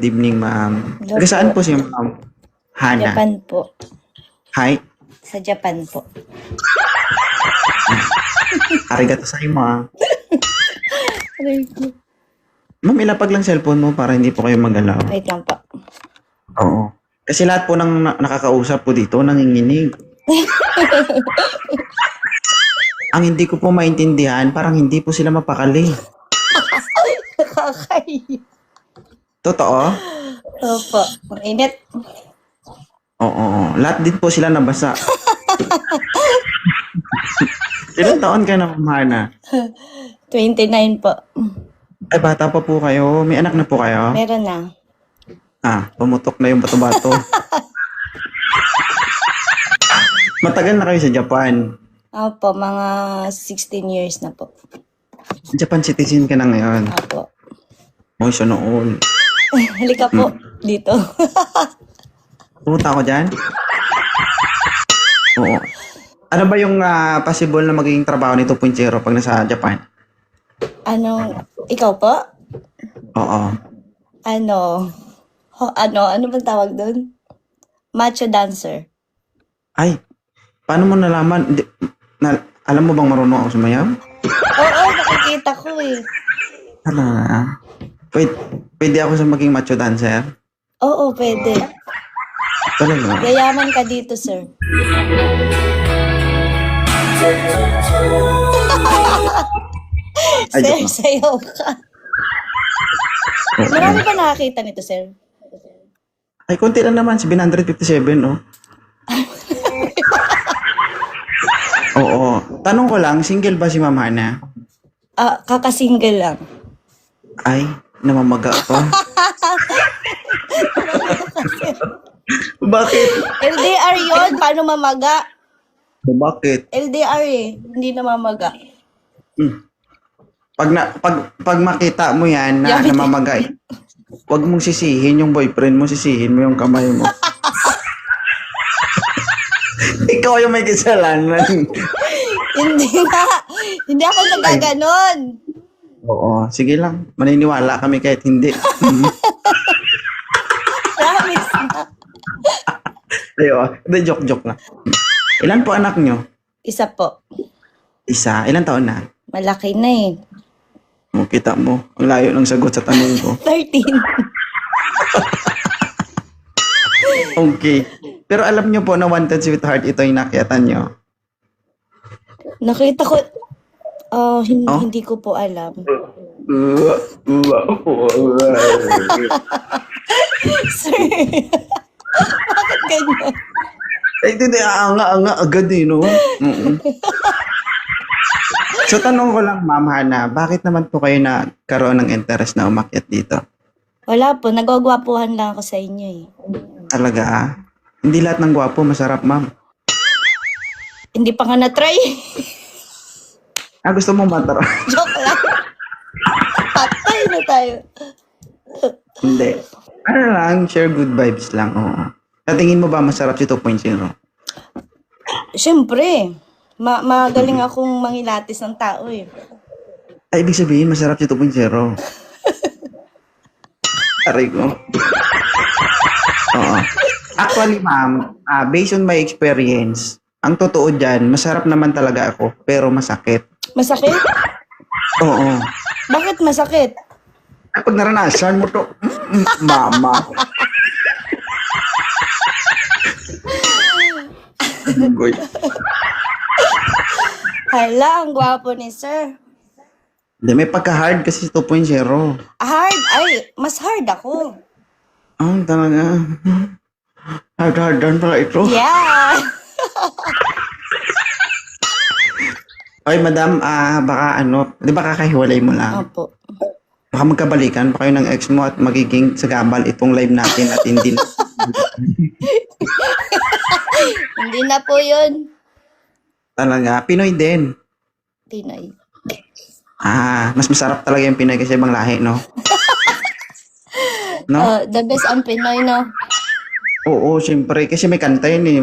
Good evening, ma'am. Hello Taga saan po. po si ma'am? Hana. Japan po. Hi. Sa Japan po. Arigato sa ma. Aray ko. Ma'am, ilapag lang cellphone mo para hindi po kayo magalaw. Wait lang po. Oo. Kasi lahat po ng nakakausap po dito nanginginig. Ang hindi ko po maintindihan, parang hindi po sila mapakali. Nakakahiya. Totoo? Opo. Ang init. Oo. Lahat din po sila nabasa. Ilang taon ka na, ma'am Hana? 29 po. Ay, bata pa po kayo. May anak na po kayo? Meron na. Pumutok na yung bato-bato. Matagal na kayo sa Japan. Opo, mga 16 years na po. Japan citizen ka na ngayon. Opo. Moy, so noon. Halika po dito. Pumunta ako dyan? Oo. Ano ba yung possible na magiging trabaho ni 2.0 pag nasa Japan? Ikaw po? Oo. Ano bang tawag doon? Macho dancer. Ay, paano mo nalaman? Alam mo bang marunong ako sumayaw? Oo, nakikita ko eh. Ano na? Pwede ako sa maging macho dancer? Oo, pwede. Talaga? Yayaman ka dito, sir. Ay, Sir, joke lang. sayaw ka. Oo. Marami pa nakakita nito, sir. Ay, konti lang naman. 757, no? Oo. Tanong ko lang, single ba si Ma'am Hana? Kakasingle lang. Ay, namamaga pa. Bakit? LDR yon, paano mamaga? Bakit? LDR eh, hindi na mamaga. Pag makita mo yan na Yaman. namamaga, huwag mong sisihin yung boyfriend mo, sisihin mo yung kamay mo. Ikaw yung may kasalanan. Hindi ako nagaganon. Oo, sige lang. Maniniwala kami kahit hindi. Promise na. Ayo, hindi, joke lang. Ilan po anak nyo? Isa po. Isa. Ilan taon na? Malaki na eh. Kita mo. Ang layo ng sagot sa tanong ko. 13. Okay. Pero alam nyo po na Wanted Sweetheart, ito yung nakyatan nyo. Nakita ko, Oh? hindi ko po alam. Sir, bakit ganyan? Ay, hindi, anga agad eh, no? So, tanong ko lang, Ma'am Hana, bakit naman po kayo nagkaroon ng interest na umakyat dito? Wala po, nagwagwapuhan lang ako sa inyo eh. Talaga, Hindi lahat ng gwapo masarap, ma'am. Hindi pa nga na-try. Gusto mo matara? Joke lang. Patay na tayo. Hindi. Ano lang, share good vibes lang, oo. Sa tingin mo ba masarap si 2.0? Siyempre, magaling akong mangilatis ng tao eh. Ay, ibig sabihin, masarap si 2.0. Aray ko. Oo. Actually, ma'am, based on my experience, ang totoo dyan, masarap naman talaga ako, pero masakit. Masakit? Oo. Bakit masakit? Kapag naranasan mo to, mama. Goy. Hala, ang gwapo ni sir. Hindi, may pagka-hard kasi si 2.0. Hard? Ay, mas hard ako. Talaga. Hard-hardan pala ito. Yeah! Ay, madam, baka di ba kakahiwalay mo lang? Opo. Baka magkabalikan pa kayo ng ex mo at magiging sagabal itong live natin at hindi na. Hindi na po yun. Talaga, Pinoy din. Pinoy. Mas masarap talaga yung Pinoy kasi ibang lahi, no? No? The best ang Pinoy, no? Oo, siyempre. Kasi may kanta yun eh.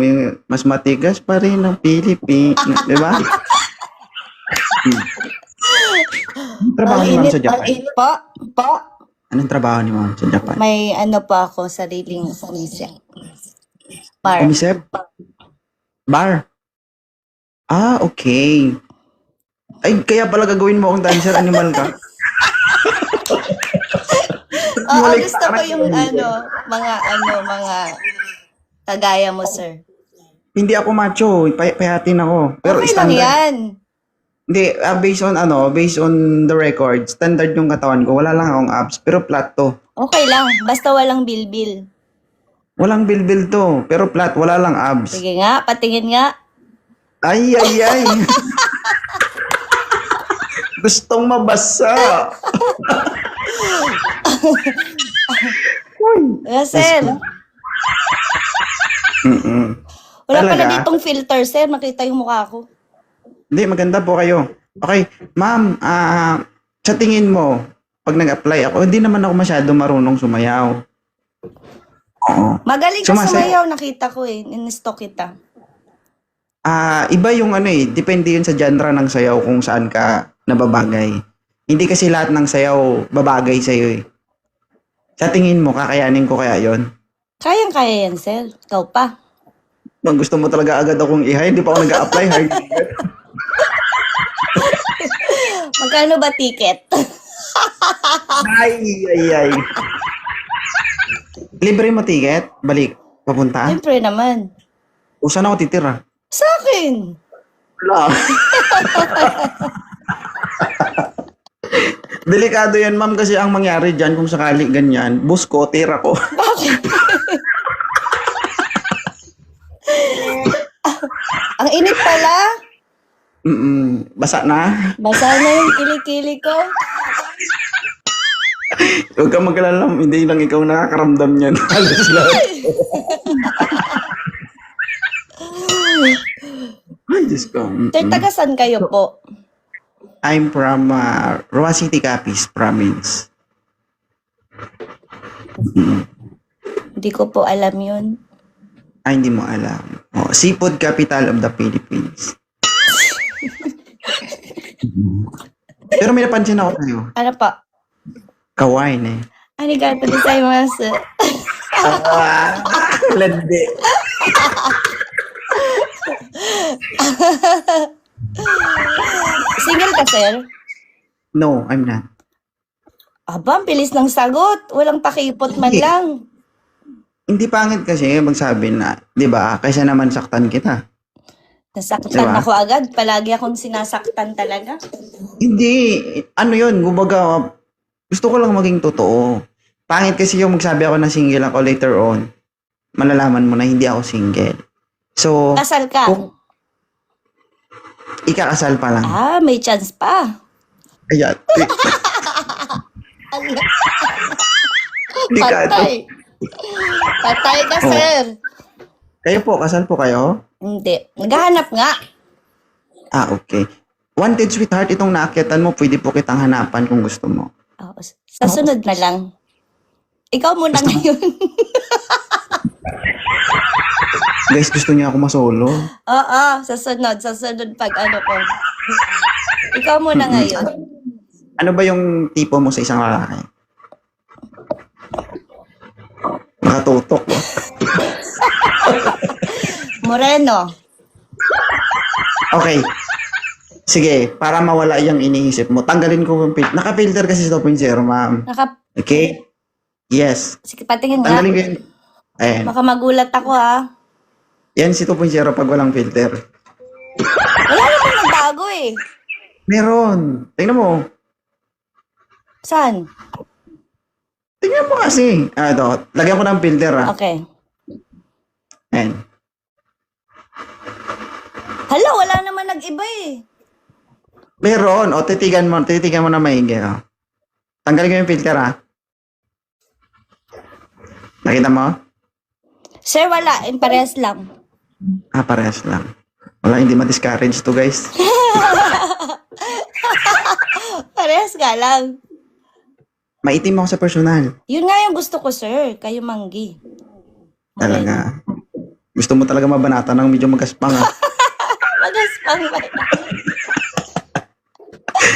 Mas matigas pa rin ang Pilipino. Di ba? Trabaho Ang ni ma'am init, sa ang Japan. init. Pa? Anong trabaho ni ma'am sa Japan? May ano pa ako, sariling umisip. Bar. Umisep? Bar? Ah, okay. Ay, kaya pala gagawin mo akong dancer animal ka? Oo, Balik gusto ko parang- yung mga kagaya mo, sir. Hindi ako macho, payatin ako. Pero Okay lang standard. yan. Hindi, based on the record, standard yung katawan ko. Wala lang akong abs, pero flat to. Okay lang, basta walang bilbil. Walang bilbil to, pero flat, wala lang abs. Sige nga, patingin nga. Ay, ay, ay. Gustong mabasa. Uy. Sir, Mm-mm. wala pala Talaga? ditong filter, sir. Makita yung mukha ko. Hindi, maganda po kayo. Okay, ma'am, sa tingin mo, pag nag-apply ako, hindi naman ako masyado marunong sumayaw. Oo. Magaling ka Sumasayaw. sumayaw, nakita ko eh. In-stalk kita. Iba yung depende yun sa genre ng sayaw kung saan ka nababagay. Hindi kasi lahat ng sayaw babagay sa'yo eh. Sa tingin mo, kakayanin ko kaya yon? Kayang-kaya yan, sir. Ikaw pa. Bang gusto mo talaga agad akong ihay, hindi pa ako nag-a-apply hard. Magkano ba ticket? Ay, ay, ay. Libre mo ticket? Balik? Papunta? Siyempre naman. O saan ako titira? Sa akin. Wala. Delikado yan, ma'am, kasi ang mangyari dyan, kung sakali ganyan, bus ko, tira ko. Bakit? Ang init pala. Basa na. Basa na yung kilikili ko. Huwag kang magkalala, hindi lang ikaw nakakaramdam niyan. Halos lahat. Ay, Diyos ko. Sir, taga saan kayo po? I'm from Roa City, Capiz Province. Hindi ko po alam yun. Ay, hindi mo alam. Oh, seafood capital of the Philippines. Pero may napansin ako sa'yo. Ano pa? Kawain eh. Arigato gozaimasu. Landi. Single ka, sir? No, I'm not. Aba, ang bilis ng sagot. Walang pakipot man Hindi. lang. Hindi pangit kasi magsabi na, di ba, kaysa naman saktan kita. Nasaktan Diba? ako agad. Palagi akong sinasaktan talaga. Hindi, ano yun, kumbaga, gusto ko lang maging totoo. Pangit kasi yung magsabi ako na single ako later on, malalaman mo na hindi ako single. So, Kasal ka. kung ikakasal pa lang. Ah, may chance pa. Ayan. Hindi ka ito. Patay. Patay ka, Oh. sir. Kayo po, kasal po kayo? Hindi. Naghahanap nga. Ah, okay. Wanted sweetheart, itong naakyatan mo, pwede po kitang hanapan kung gusto mo. Oh, sa sunod na lang. Ikaw muna ngayon. Guys, gusto niya ako masolo. Oo, sa sunod. Sa sunod pag ano ko. Ikaw muna ngayon. Ano ba yung tipo mo sa isang lalaki? Nakatutok. Oh. Moreno. Okay. Sige, para mawala yung iniisip mo, tanggalin ko yung filter. Naka-filter kasi sa 2.0, ma'am. Okay? Yes. Sige, patingin nga. Tanggalin ko yung... Ayan. Baka magulat ako, ha. Yan si 2.0 pag walang filter. Wala naman nagbago, eh. Meron. Tingnan mo. Saan? Tingnan mo kasi. Ito. Lagyan ko ng filter, ah. Okay. Ayan. Hala, wala naman nag-iba, eh. Meron. O, titigan mo na maigi. O. Tanggalin ko yung filter, ah. Nakita mo? Sir, wala. Parehas lang. Ah, parehas lang. Wala, hindi ma-discourage to, guys. Parehas nga lang. Maitim ako sa personal. Yun nga yung gusto ko, sir. Kayo manggi. Talaga. Gusto mo talaga mabanata ng medyo magaspang, ah. Magaspang ba?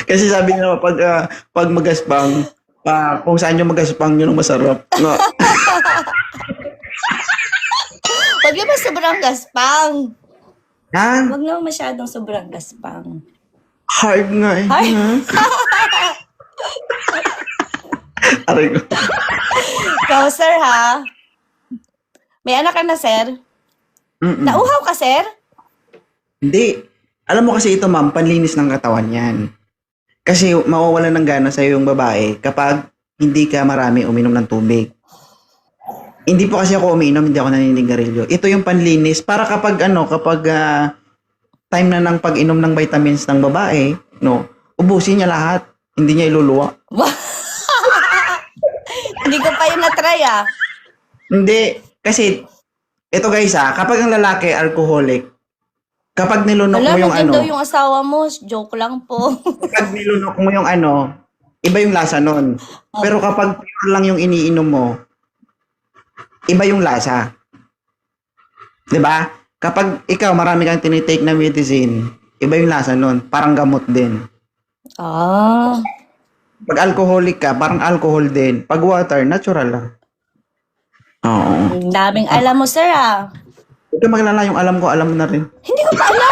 Kasi sabi nila, pag magaspang, Kung saan yung magaspang yun ang masarap. No. Huwag naman sobrang gaspang. Ha? Huwag naman masyadong sobrang gaspang. Hard nga eh. Ay, Aray ko. ikaw, sir, ha? May anak ka na, sir? Mm-mm. Nauhaw ka, sir? Hindi. Alam mo kasi ito, ma'am, panlinis ng katawan yan. Kasi mawawalan ng gana sa'yo yung babae kapag hindi ka marami uminom ng tubig. Hindi po kasi ako umiinom, hindi ako naninigarilyo. Ito yung panlinis para kapag time na ng pag-inom ng vitamins ng babae, no, ubusin niya lahat. Hindi niya iluluwa. Hindi ko pa yun na-try, ah. Hindi. Kasi, ito guys kapag ang lalaki alcoholic, kapag nilunok Alam mo mo, yung din daw yung asawa mo. Joke lang po. kapag nilunok mo yung iba yung lasa nun. Pero kapag pure lang yung iniinom mo, iba yung lasa. 'Di ba? Kapag ikaw marami kang tinitake na medicine, iba yung lasa nun. Parang gamot din. Ah. Pag alcoholic ka, parang alcohol din. Pag water, natural lang. Oo. Ang daming alam mo, sir, ah. Huwag ka maglala yung alam ko, alam mo na rin. Hindi ko pa alam.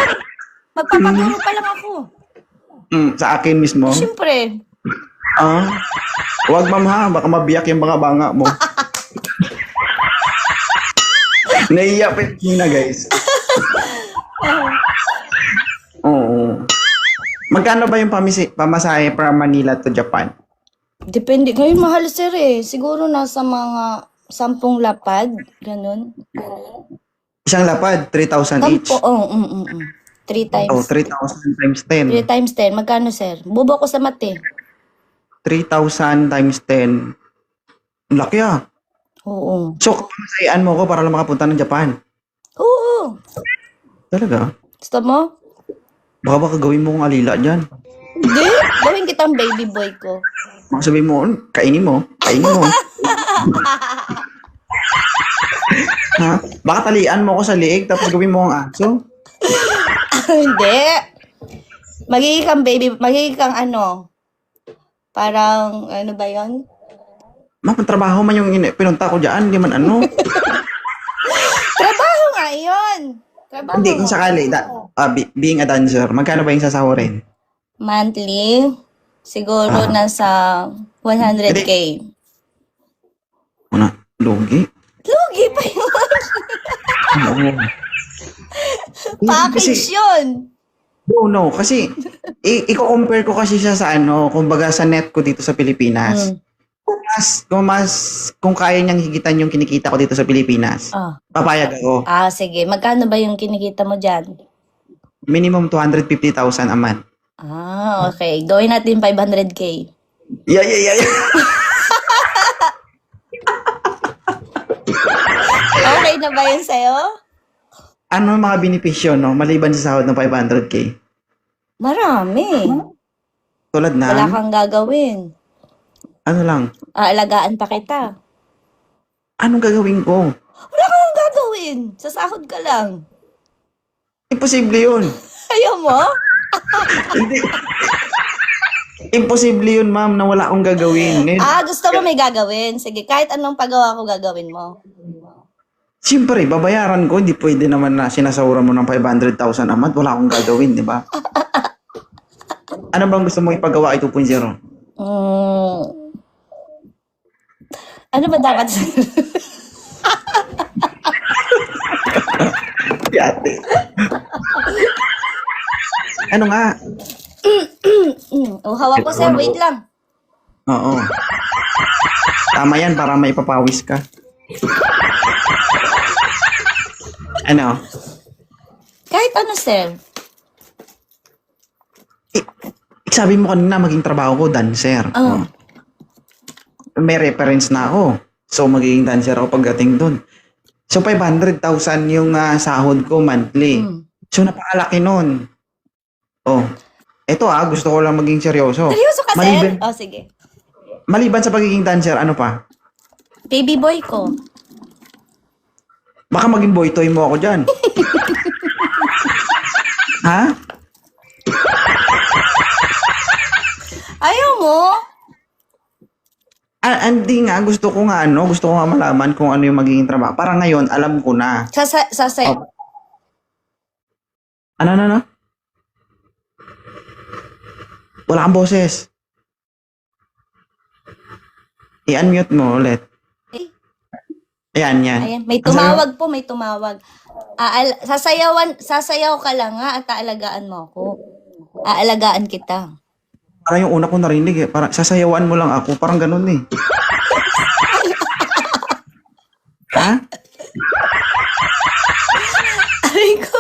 Magpapaturo pa lang ako. Sa akin mismo. Siyempre. Huwag ma'am ha, baka mabiyak yung mga banga mo. Naiiyak pa yung na guys. Oo. Magkano ba yung pamasahe from Manila to Japan? Depende. Ngayon, mahal, sir, eh. Siguro nasa mga 10 lapad. Ganun. Isang lapad, 3,000 each. Sampo. Oh, 3 times. 3,000 times 3 10. times 10. Magkano, sir? Bubo ko sa mate. 3,000 times 10. Ang laki ah. Oo. So, pamasahean mo ko para lang makapunta ng Japan. Oo. Talaga? Gusto mo? Baka gawin mo kong alila dyan. Hindi. Gawin kitang baby boy ko. Baka sabihin mo, kainin mo. Kainin mo. Ha? Baka talian mo ko sa liig tapos gawin mo ang aso. Hindi. Magiging kang ano, parang, ano ba yon? Trabaho man yung pinunta ko dyan, hindi man ano. Trabaho nga yun. Trabaho. Hindi, kung nga. sakali, being a dancer, magkano ba yung sasahurin? Monthly, siguro nasa 100K. Una, lugi. Lugi pa yun. Oo. Package Kasi, yun. no, kasi, i-compare ko kasi siya sa kumbaga sa net ko dito sa Pilipinas. Kung kaya niyang higitan yung kinikita ko dito sa Pilipinas, papayag ako. Sige. Magkano ba yung kinikita mo dyan? Minimum 250,000 a month. Okay. Gawin natin 500K. Yeah. Okay na ba yun sa'yo? Ano ang mga benepisyo, no? Maliban sa sahod ng 500K? Marami. Tulad Wala na, kang gagawin. ano lang, Aalagaan pa kita. anong gagawin ko? Wala kang gagawin. Sa sahod ka lang. Imposible yun. Ayaw mo? Hindi. Imposible yun, ma'am, na wala akong gagawin. Ngayon, Gusto mo may gagawin. Sige, kahit anong paggawa ko gagawin mo. siyempre, babayaran ko. Hindi pwede naman na sinasawura mo ng 500,000 a month. Wala akong gagawin, di ba? Ano bang gusto mo ipagawa kay 2.0? Ano ba dapat? Yate. Ano nga? Hawa ko, sir. Wait lang. Oo. Tama yan para maipapawis ka. Ano? Kahit ano, sir. Sabi mo kanina maging trabaho ko, dancer. Oh. May reference na ako. So, magiging dancer ako pagdating dun. So, 500,000 yung sahod ko monthly. So, napakalaki nun. Oh. Eto gusto ko lang maging seryoso. Seryoso ka, Maliban- sir? Sige. Maliban sa pagiging dancer, ano pa? Baby boy ko. Baka maging boy toy mo ako dyan. Ha? Ayaw mo? Hindi nga, gusto ko nga malaman kung ano yung magiging trabaho. Para ngayon, alam ko na. Sasaya. Oh, ano? Wala kang boses. I-unmute mo ulit. Ayan, yan. Ayan, may Ang sabi mo, tumawag po, may tumawag. Sasayaw ka lang ha at aalagaan mo ako. Aalagaan kita. parang yung una ko narinig eh. Parang sasayawan mo lang ako. Parang ganun eh. Ha? Aray ko.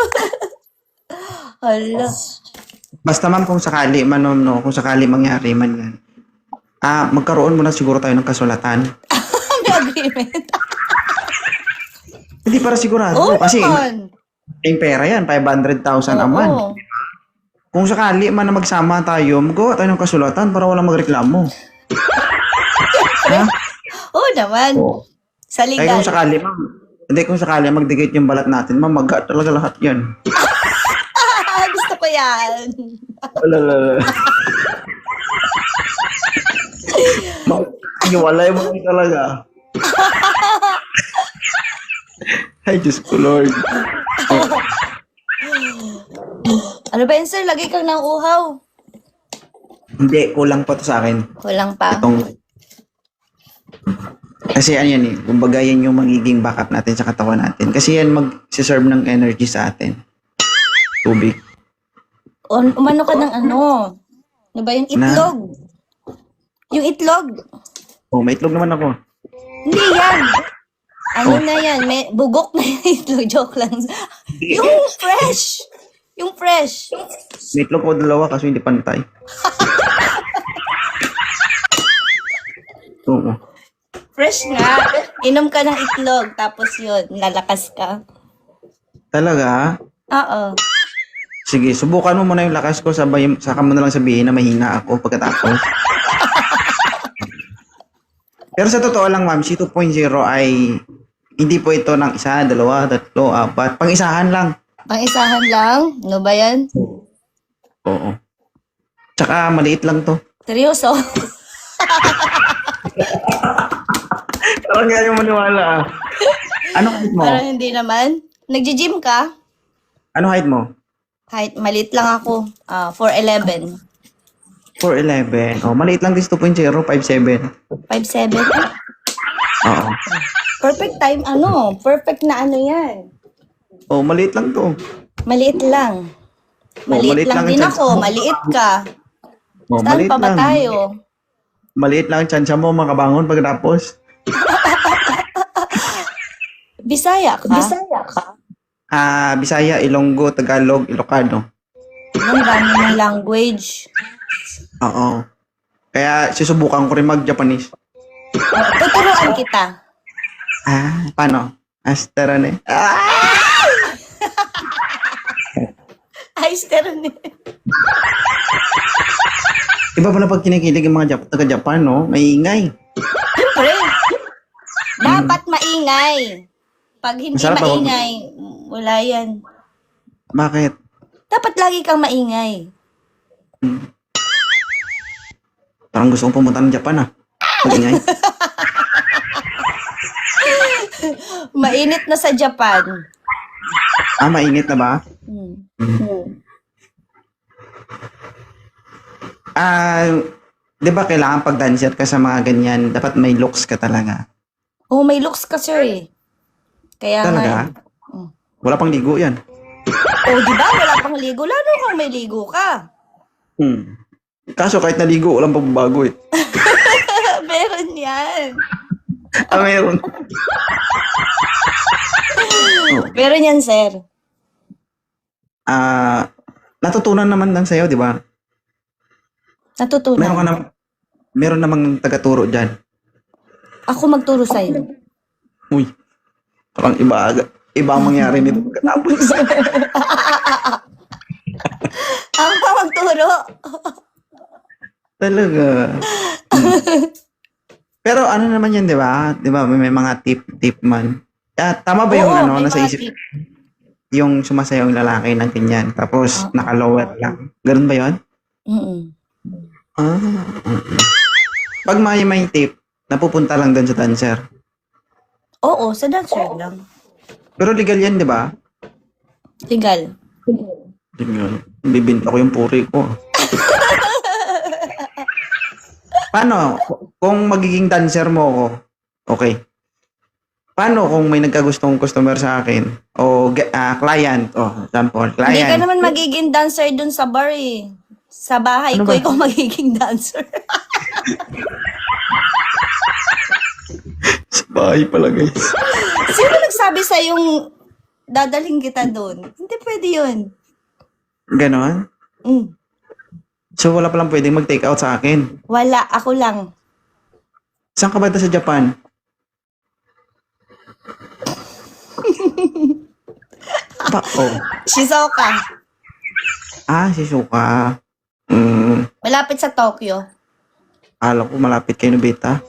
Hala. Basta ma'am, kung sakali man, no, kung sakali mangyari man yan. Magkaroon muna siguro tayo ng kasulatan. May agreement. Hindi para sigurado. Oo Kasi naman. yung pera yan, 500,000 a month. Oo. Kung sakali man na magsama tayo, magawa tayo ng kasulatan para walang magreklamo. Ha? Oo naman. Oo. Sa Kaya legal. kung sakali, ma'am, hindi kung sakali magdikit yung balat natin, ma'am, talaga lahat yan. Gusto ko yan. Iwalay mo lang talaga. Ay, Diyos ko, Lord. Ano ba yun, sir? Lagi kang nauuhaw. Hindi, kulang pa to sa akin. Kulang pa. Kasi ano yan eh, kumbaga yan yung magiging backup natin sa katawan natin. Kasi yan mag-serve ng energy sa atin. Tubig. Umano ka ng ano? Ano ba yung itlog? Yung itlog. Oh, may itlog naman ako. Hindi yan. Ano na yan? May bugok na yung itlog. Joke lang. Yung fresh. Yung fresh. May itlog ko dalawa kasi hindi pantay. Oo. Fresh nga. Inom ka ng itlog. Tapos yun, lalakas ka. Talaga? Oo. Sige, subukan mo muna yung lakas ko, saka mo na lang sabihin na mahina ako pagkatapos. Pero sa totoo lang, ma'am, si 2.0 ay hindi po ito ng 1, 2, 3, 4. Pang-isahan lang. Pang-isahan lang? Ano ba yan? Oo. Tsaka maliit lang to. Seryoso? Parang nga yung maniwala. Ano height mo? Parang hindi naman. Nagji-gym ka? Ano height mo? Kahit maliit lang ako. 4'11". 4'11". Oh, maliit lang din sa 2.0, 5'7". 5'7". Oo. Perfect time, perfect na ano yan. Oh, maliit lang to. Maliit lang. Maliit maliit lang lang din ang chance ako. mo. Maliit ka. Oh, Saan maliit pa ba lang. tayo? Maliit lang ang chance mo makabangon pagkatapos. Bisaya ka? Bisaya, Ilonggo, Tagalog, Ilocano. Ang dami ng language. Oo. Kaya susubukan ko rin mag-Japanese. Tuturuan kita. Paano? Astarane. Ay, steron eh. Iba pala pag kinikilig yung mga taga-Japan, no? Maingay. Siyempre. Dapat maingay. Pag hindi Masarap ako. maingay, wala yan. Bakit? Dapat lagi kang maingay. Parang gusto kong pumunta ng Japan, Maingay. Mainit na sa Japan. Mainit na ba? Di ba kailangan pag dancer ka sa mga ganyan, dapat may looks ka talaga. Oh, may looks ka, sir eh. Kaya Talaga? Wala pang ligo yan. Oh, di ba? Wala pang ligo. Lalo kang may ligo ka. Kaso kahit naligo, walang pagbabago eh. Meron yan. Meron. Meron yan, sir. Natutunan naman lang sa'yo, di ba? Natutunan. Meron namang tagaturo dyan. Ako magturo sa'yo. Uy, parang iba ang mangyari nito pagkatapos. Ako pa magturo. Talaga. Pero ano naman yan, di ba? Di ba, may mga tip man. Tama ba yung Oo, may nasa mga isip? tip. Yung sumasayaw yung lalaki ng ganyan. Tapos, naka-lower lang. Ganun ba yun? Mm-mm. Pag may tip, napupunta lang doon sa dancer. Oo, sa dancer lang. Pero legal yan, di ba? Legal. Legal. Bibinta ko yung puri ko. Paano? Kung magiging dancer mo ako, okay. Paano kung may nagkagustong customer sa akin? O client? O, example, Hindi ka client. naman magiging dancer dun sa bar eh. Sa bahay Ano ko, ba? ikaw magiging dancer. Sa bahay pala, guys. Sino nagsabi sa yung dadaling kita doon? Hindi pwede yun. Ganon? Mm. So, wala palang pwedeng mag-take out sa akin. Wala, ako lang. Saan ka ba sa Japan? Oh. Shizuoka. Shizuoka. Malapit sa Tokyo. Alam ko malapit kay Nobita.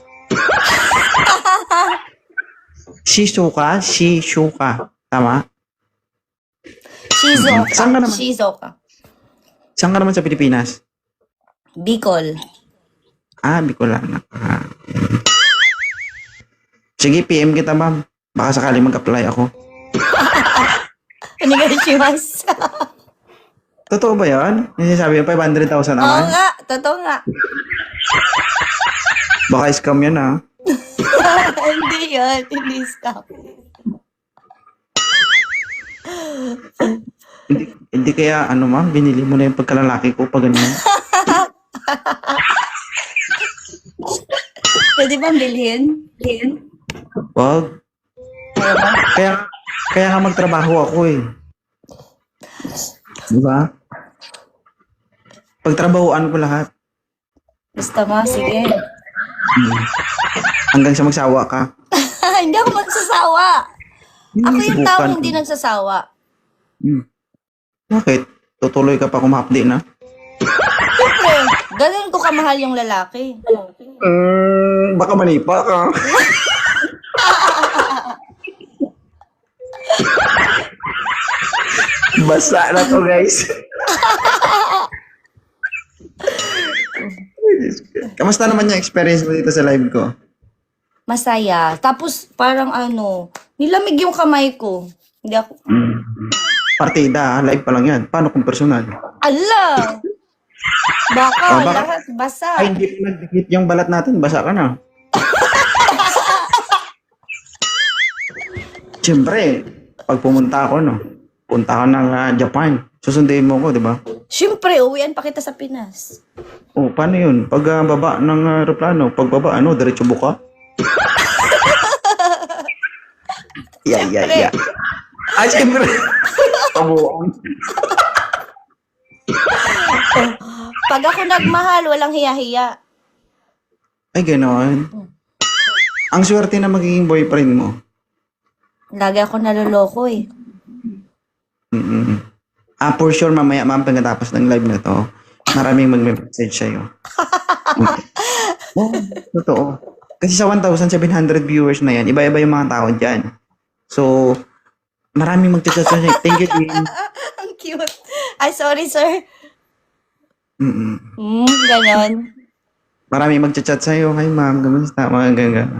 Shizuoka? Shizuoka. Tama? Shizuoka. Saan ka naman? Shizuoka. Saan ka naman sa Pilipinas? Bicol. Bicolana ka. Sige, PM kita, ma'am. Baka sakali mag-apply ako. Onegaishimasu. Totoo ba yan? Yung sinasabi yung 500,000 Oo naman? nga, totoo nga. Baka scam yan, ha? Hindi yun, hindi stop. Hindi kaya, ma'am, binili mo na yung pagkalalaki ko pag ganyan. Pwede bang bilhin? Wag. Ayaw ba? Kaya nga magtrabaho ako eh. Di ba? Pagtrabahoan ko lahat. Basta mo, sige. Hanggang sa magsawa ka. Hindi ako magsasawa. Ako yung Subukan tao ko. hindi nagsasawa. Bakit? Tutuloy ka pa kumapdi na? Siyempre, ganun ko kamahal yung lalaki. Baka manipa ka. Basa na to, guys. Kamusta naman yung experience mo dito sa live ko? Masaya. Tapos parang nilamig yung kamay ko. Hindi ako, Partida, live pa lang yan. Paano kung personal? ala! Baka, baka- lahat basa. Ay, hindi pa nagdikit yung balat natin. Basa ka na. Siyempre, pag pumunta ako, punta ka ng Japan. Susunduin mo ko, di ba? Siyempre, uwian pa kita sa Pinas. Paano yun? Pag baba ng aeroplano, pagbaba, diretso buka? Siyempre. Siyempre. Pabuang. Pag ako nagmahal, walang hiya-hiya. Ay, gano'n. Ang swerte na magiging boyfriend mo. Lagi ako naloloko eh. For sure, mamaya, ma'am, pagkatapos ng live na to, maraming mag-message sa'yo. Totoo. Kasi sa 1,700 viewers na yan, iba-iba yung mga tao dyan. So, maraming mag-chat sa'yo. Thank you, Dean. Ang cute. Ay, sorry, sir. Mm-mm. Ganon. Maraming mag-chat sa'yo. Hi, ma'am. Kamusta? Mga gano'n.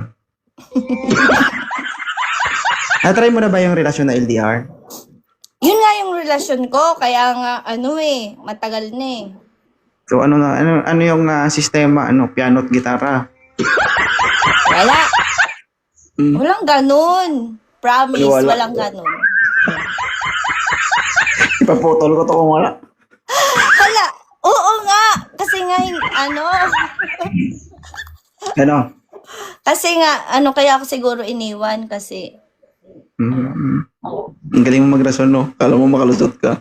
Na-try mo na ba yung relasyon na LDR? Yun nga yung relasyon ko, kaya nga, matagal na eh. So, ano yung sistema? Piano at gitara? Wala. Walang ganun. Promise, Wala. walang ganun. Ipaputol ko to kung wala. Wala. Oo nga. Kasi nga, Ano? kasi nga, kaya ako siguro iniwan kasi, Ang galing mo magrason, no? Kala mo makalusot ka.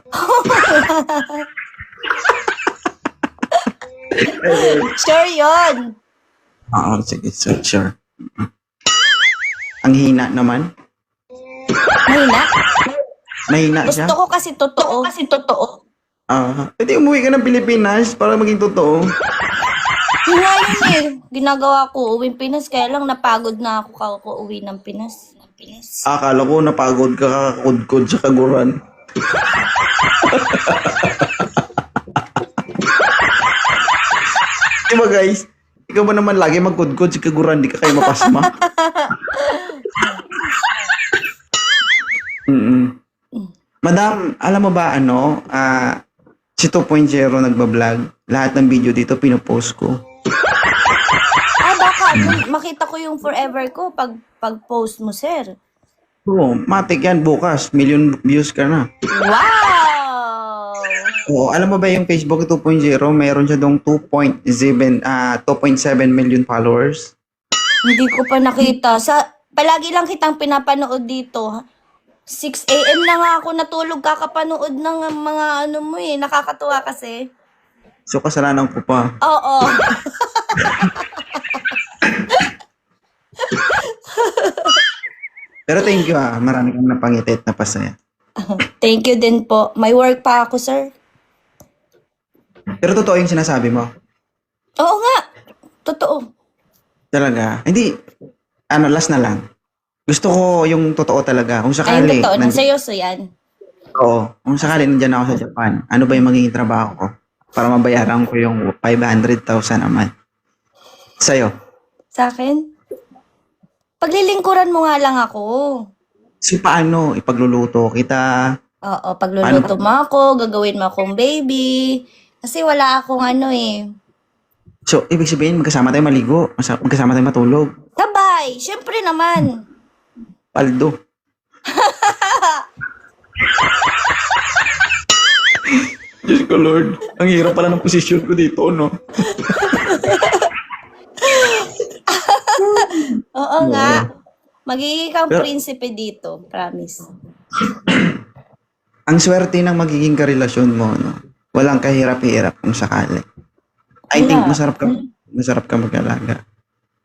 sure yun. Oo, sige. Sure. Ang hina naman. Mahina. Mahina siya. Gusto ko kasi totoo. Pwede umuwi ka ng Pilipinas para maging totoo. Yun nga yun eh. Ginagawa ko, uwing Pinas, kaya lang napagod na ako kakauwi ng Pinas. Akala ko napagod ka kakudkod sa kaguran. Diba guys? Ikaw ba naman lagi magkudkod, siguro hindi ka kayo mapasma. Mm. Madam, alam mo ba si 2.0 nagbablog. Lahat ng video dito pinupost ko. Baka makita ko yung forever ko pag-post mo, sir. Oo, matik yan bukas. Million views ka na. Wow! Oo, alam mo ba yung Facebook 2.0, mayroon siya dong 2.7 million followers. Hindi ko pa nakita. Palagi lang kitang pinapanood dito. 6 a.m. na nga ako natulog kakapanood ng mga mo nakakatuwa kasi. So, kasalanan ko pa. Oo. Pero thank you marami kang napangiti at napasaya. Thank you din po. May work pa ako, sir. Pero totoo yung sinasabi mo. Oo nga. Totoo. Talaga. Hindi, last na lang. Gusto ko yung totoo talaga. Kung Ay, sakali, totoo. Seryoso yan. oo, kung sakali nandiyan ako sa Japan, ano ba yung magiging trabaho ko? Para mabayaran ko yung 500,000 a month. Sa'yo. Sa akin? Paglilingkuran mo nga lang ako. So, paano? Ipagluluto kita? Oo, pagluluto mo ako, gagawin mo akong baby. Kasi wala akong So, ibig sabihin, magkasama tayo maligo. Magkasama tayo matulog. Sabay! Siyempre naman. Paldo. Diyos ko, Lord. Ang hirap pala ng posisyon ko dito, no? Oo nga. Magiging kang prinsipe dito. Promise. Ang swerte ng magiging karelasyon mo, no? Walang kahirap-hirap kung sakali. I think masarap ka mag-alaga.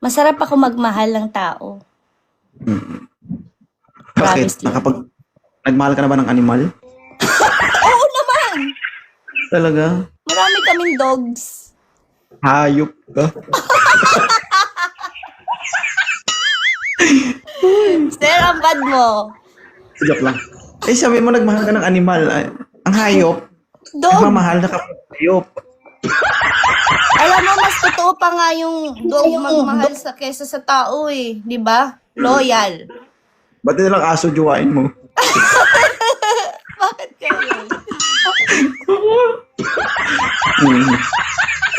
Masarap ako magmahal ng tao. Bakit? Promise lang. Nagmahal ka na ba ng animal? Oo naman! Talaga? Marami kaming dogs. Hayop ka. Sir, ang bad mo. Joke lang. Sabi mo nagmahal ka ng animal. Ang hayop. Dog. Nagmamahal na ka ng hayop. Alam mo, mas totoo pa nga yung dog magmahal kesa sa tao Di ba? Loyal. Ba't nilang aso juwain mo? Bakit kayo?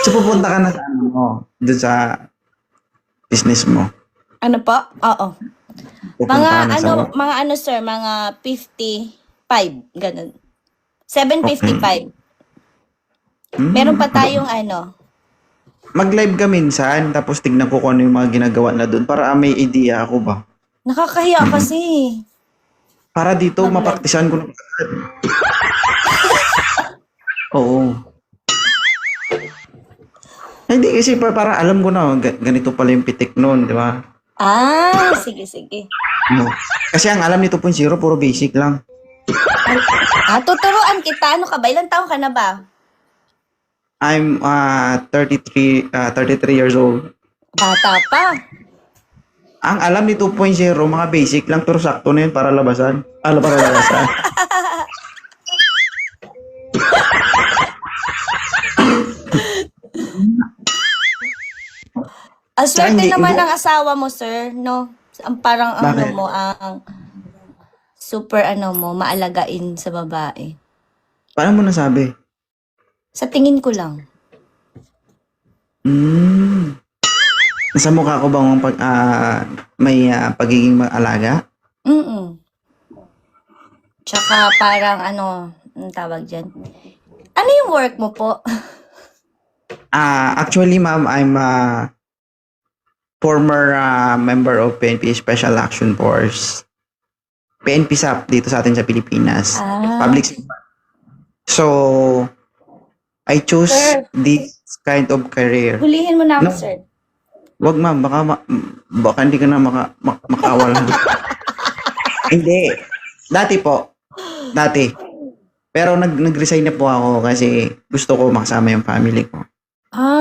So, pupunta ka na sa doon sa business mo. Ano po? Oo. Pupunta ka na sa Mga sir, mga 55, ganun. 7:55. Meron pa tayong Mag-live ka minsan, tapos tignan ko kung ano yung mga ginagawa na doon para may idea ako ba. Nakakahiya kasi. Para dito, mapaktisan ko na. Oo. Hindi kasi para alam ko na, ganito pala yung pitik noon, di ba? Sige. No. Kasi ang alam ni 2.0, puro basic lang. Tuturuan kita. Ano ka ba? Ilang taon ka na ba? I'm 33 years old. Bata pa. Ang alam ni 2.0, mga basic lang, pero sakto na yun para labasan. Para labasan. Ang swerte Hindi, naman hindi. ng asawa mo, sir, no? Ang parang Bakit? ang super maalagain sa babae. Paano mo nasabi? Sa tingin ko lang. Nasa mukha ko bang may pagiging mag-alaga? Tsaka parang ang tawag dyan? Ano yung work mo po? Actually, ma'am, I'm a former member of PNP Special Action Force. PNP SAP dito sa atin sa Pilipinas. Public sector. So, I chose this kind of career. Hulihin mo na ako, No. sir. Wag ma'am, baka hindi ka na makawala. Hindi. Dati po. Pero nag-resign na po ako kasi gusto ko makasama yung family ko.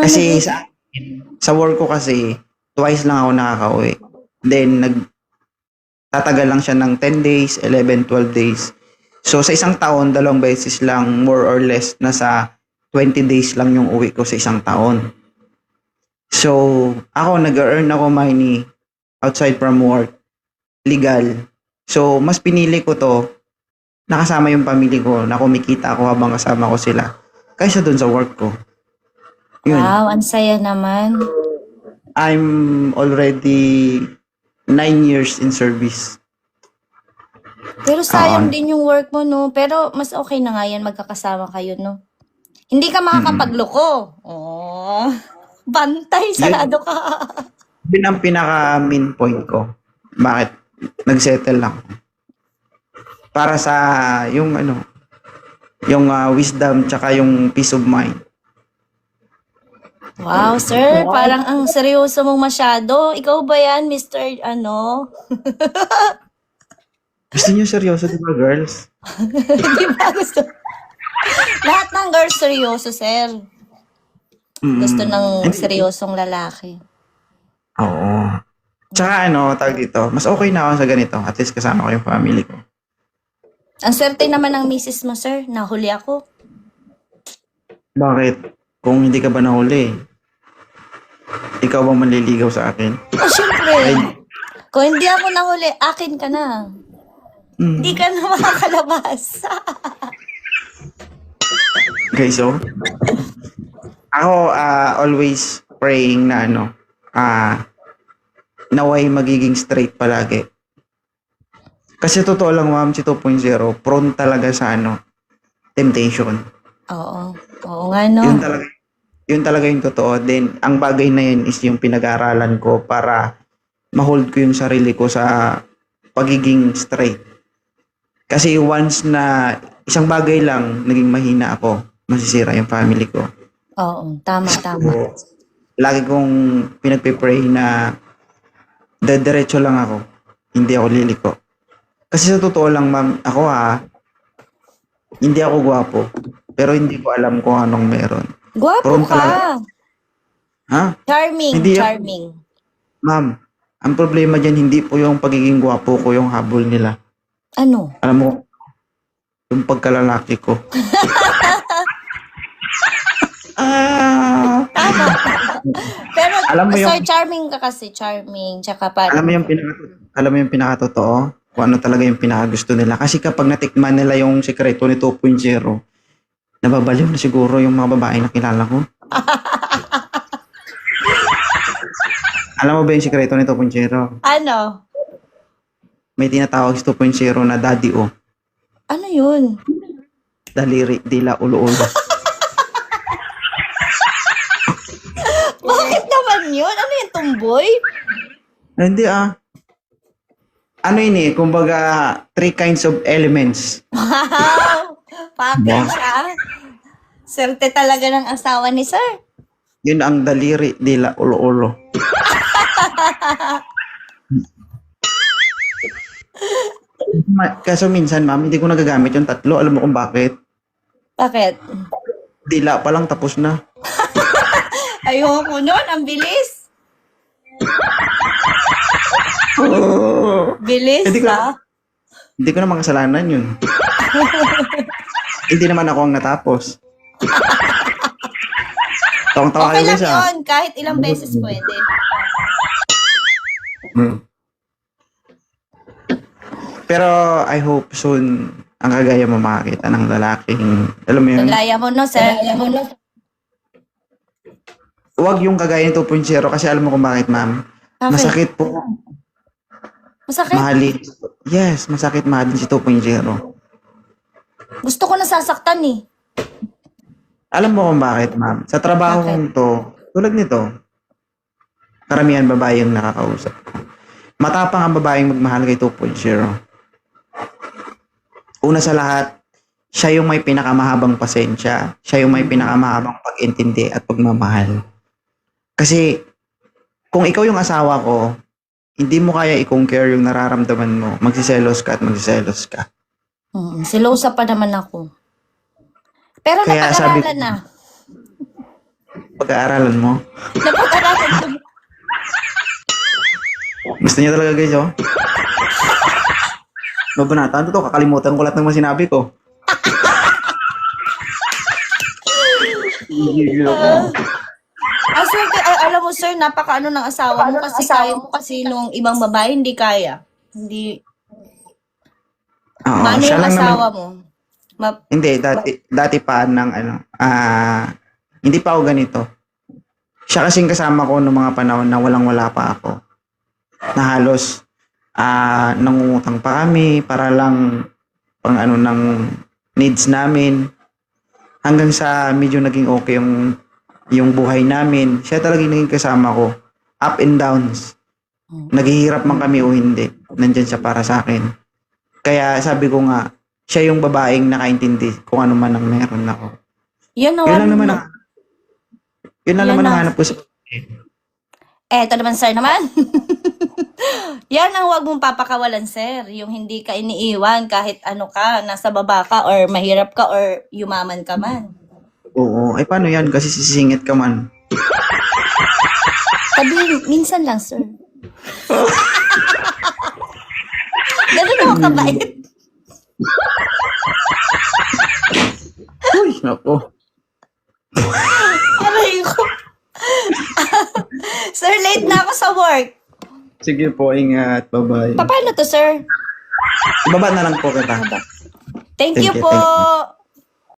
Kasi sa work ko kasi, twice lang ako nakakauwi. Then, tatagal lang siya ng 10 days, 11, 12 days. So, sa isang taon, 2 beses lang, more or less, nasa 20 days lang yung uwi ko sa isang taon. So, ako nag-earn ako money outside from work, legal. So, mas pinili ko to, nakasama yung pamilya ko, na kumikita ako habang kasama ko sila, kaysa dun sa work ko. Yun. Wow, ang saya naman. I'm already 9 years in service. Pero sayang din yung work mo, no? Pero mas okay na nga yan, magkakasama kayo, no? Hindi ka makakapagloko. Oh, bantay, sarado ka. Yun ang pinaka-main point ko. Bakit nag-settle lang. Para sa yung yung wisdom tsaka yung peace of mind. Wow, sir, parang ang seryoso mong masyado. Ikaw ba yan, Mr. Gusto niyo seryoso, di ba, girls? Di ba gusto? Lahat ng girls seryoso, sir. Gusto ng seryosong lalaki. Oo. Tsaka tawag dito, mas okay na ako sa ganito. At least kasama ko yung family ko. Ang swerte naman ng misis mo, sir. Nahuli ako. Bakit? Kung hindi ka ba nahuli, ikaw ba manliligaw sa akin? Oh, syempre. Kung hindi ako nahuli, akin ka na. Hindi ka na makakalabas. Okay, so ako always praying na naway magiging straight palagi. Kasi totoo lang, ma'am, si 2.0 prone talaga sa temptation. Oo. Oo nga, no? Yun talaga yung totoo. Then ang bagay na yun is yung pinag-aaralan ko para ma-hold ko yung sarili ko sa pagiging straight. Kasi once na isang bagay lang naging mahina ako, masisira yung family ko. Oo, tama. So, lagi kong pinagpe-pray na diretso lang ako. Hindi ako liliko. Kasi sa totoo lang, ma'am, ako hindi ako gwapo. Pero hindi ko alam kung anong meron. Gwapo Prone ka. talaga. Ha? Charming, Hindi. charming. Ma'am, ang problema dyan, hindi po yung pagiging gwapo ko yung habol nila. Ano? Alam mo, yung pagkalalaki ko. Tama. Pero, Alam mo sir, yung- charming ka kasi. Charming. Tsaka parang, Alam mo yung pinakatotoo? Kung ano talaga yung pinakagusto nila. Kasi kapag natikman nila yung sekreto ni 2.0, nababaliw na siguro yung mga babae na kilala ko. Alam mo ba yung sekreto ni 2.0? ano? May tinatawag si 2.0 na daddy o. Ano yun? Daliri, dila, ulo-ulo. Bakit naman yun? Ano yung tumboy? Hindi Ano yun kumbaga, 3 kinds of elements. Wow! Package Swerte talaga ng asawa ni sir. Yun ang daliri, dila, ulo-ulo. Kaso minsan, ma'am, hindi ko nagagamit yung tatlo. Alam mo kung bakit? Bakit? Dila pa lang, tapos na. Ayoko nun. Ang bilis. Bilis, Hindi ko naman kasalanan yun. Hindi naman ako ang natapos. Tawang-tawa Okay kayo lang guys, yun. Kahit ilang beses pwede. Pero I hope soon ang kagaya mo makakita ng lalaking, alam mo yun, Gaya mo, no, sir? huwag yung kagaya ng 2.0 kasi alam mo kung bakit, ma'am. Bakit? Masakit po. Masakit? Mahalin. Yes, masakit mahalin si 2.0. Gusto ko nasasaktan eh. Alam mo kung bakit, ma'am? Sa trabaho kong to, tulad nito, karamihan babae yung nakakausap ko. Matapang ang babaeng magmahal kay 2.0. Una sa lahat, siya yung may pinakamahabang pasensya. Siya yung may pinakamahabang pag-intindi at pagmamahal. Kasi, kung ikaw yung asawa ko, hindi mo kaya i-conquer yung nararamdaman mo. Magsiselos ka at magsiselos ka. Silosa pa naman ako. Pero Kaya sabi napag-aralan ko- na. Pag-aaralan mo. Napag-aralan ko. Gusto niya talaga, guys, oh. Mabanata, to, kakalimutan ko lahat ng mga sinabi ko. Ang swerte, alam mo sir, napaka ng asawa mo kasi kaya mo kasi nung ibang babae hindi kaya. Hindi, Oo, mano siya yung lang naman. asawa mo? Hindi, dati pa ng hindi pa ako ganito. Siya kasing kasama ko noong mga panahon na walang-wala pa ako. Na halos nangungutang pa kami para lang pang ng needs namin. Hanggang sa medyo naging okay yung buhay namin. Siya talaga yung naging kasama ko. Up and downs. Naghihirap man kami o hindi. Nandyan siya para sa akin. Kaya sabi ko nga, siya yung babaeng nakaintindi kung ano man ang meron ako. Yan na, Yun lang naman ang, yun lang Yan naman ang na. hanap ko sa Eto naman sir naman. Yan ang wag mong papakawalan sir. Yung hindi ka iniiwan kahit ano ka, nasa baba ka or mahirap ka or yumaman ka man. Oo. Ay, paano yan? Kasi sisingit ka man. Sabi, minsan lang sir. Ganun ako kabait. Uy, naku. Aray ko. Sir, late na ako sa work. Sige po, ingat. Bye-bye. Paano to sir? Ibaba na lang po kita. Thank you Thank you, po.